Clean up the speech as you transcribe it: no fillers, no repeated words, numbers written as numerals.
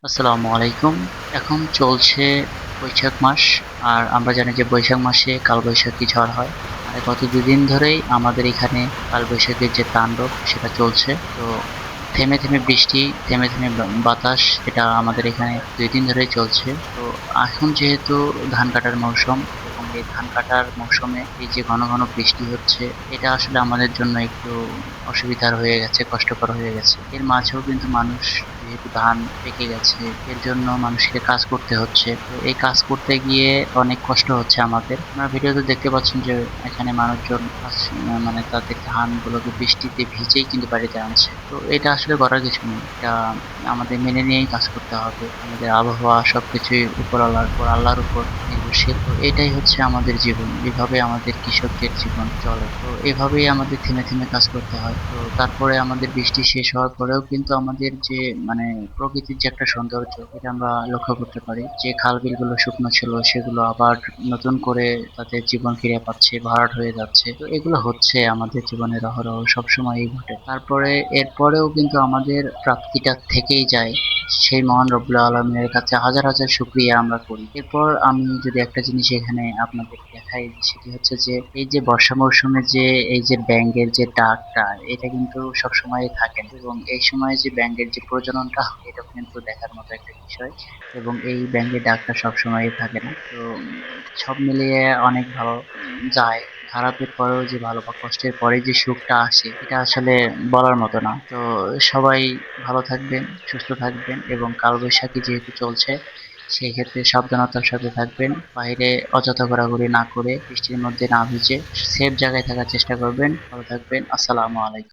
আসসালামু আলাইকুম। এখন চলছে বৈশাখ মাস। আর আমরা জানি যে বৈশাখ মাসে কালবৈশাখী ঝড় হয়। আর গত ২ দিন ধরেই আমাদের এখানে কালবৈশাখীর যে তাণ্ডব সেটা চলছে। তো থেমে, থেমে বৃষ্টি, থেমে, থেমে বাতাস এটা আমাদের এখানে ২ দিন ধরেই চলছে। তো এখন যেহেতু ধান কাটার মৌসুম এবং এই ধান কাটার মৌসুমে এই যে ঘন, ঘন বৃষ্টি হচ্ছে এটা আসলে আমাদের জন্য একটু অসুবিধার হয়ে গেছে, কষ্টকর হয়ে গেছে। এর মাঝেও কিন্তু মানুষ যেহেতু ধান পেকে গেছে এর জন্য মানুষকে কাজ করতে হচ্ছে। তো এই কাজ করতে গিয়ে অনেক কষ্ট হচ্ছে আমাদের। আপনারা ভিডিওতে দেখতে পাচ্ছেন যে এখানে মানুষজন কাজ মানে তাদের ধানগুলোকে বৃষ্টিতে ভিজেই কিন্তু বাড়িতে আনছে। তো এটা আসলে করার কিছু নেই। এটা আমাদের মেনে নিয়েই কাজ করতে হবে। আমাদের আবহাওয়া সবকিছুই উপরওয়ালার উপর, আল্লাহর উপর নির্ভরশীল। তো এটাই হচ্ছে আমাদের জীবন। এভাবে আমাদের কৃষকদের জীবন চলে। তো এভাবেই আমাদের থেমে, থেমে কাজ করতে হয়। তো তারপরে আমাদের বৃষ্টি শেষ হওয়ার পরেও কিন্তু আমাদের যে মানে প্রকৃতির যে একটা সৌন্দর্য এটা আমরা লক্ষ্য করতে পারি। যে খাল-বিলগুলো শুকনো ছিল সেগুলো আবার নতুন করে তাদের জীবন ফিরে পাচ্ছে, ভরাট হয়ে যাচ্ছে। তো এগুলো হচ্ছে আমাদের জীবনের অহরহ সবসময়ই ঘটে। তারপরে এরপরেও কিন্তু আমাদের প্রাপ্তিটা থেকেই যায়। সেই মহান রব্বুল আলমিনের কাছে হাজার হাজার শুকরিয়া আমরা করি। এরপর আমি যদি একটা জিনিস এখানে আপনাদের দেখাই সেটি হচ্ছে যে এই যে বর্ষা মৌসুমে যে এই যে ব্যাঙের যে ডাকটা এটা কিন্তু সবসময়ই থাকে না। এবং এই সময় যে ব্যাঙের যে প্রজননটা হয় এটাও কিন্তু দেখার মতো একটা বিষয়। এবং এই ব্যাঙের ডাকটা সবসময়ই থাকে না। তো সব মিলিয়ে অনেক ভালো যায়। খারাপের পরেও যে ভালো বা কষ্টের পরে যে সুখটা আসে এটা আসলে বলার মতো না। তো সবাই ভালো থাকবেন, সুস্থ থাকবেন এবং কালবৈশাখী যেহেতু চলছে সেই ক্ষেত্রে সাবধানতার সাথে থাকবেন। বাইরে অযথা ঘোরাঘুরি না করে বৃষ্টির মধ্যে না ভিজে সেফ জায়গায় থাকার চেষ্টা করবেন। ভালো থাকবেন। আসসালামু আলাইকুম।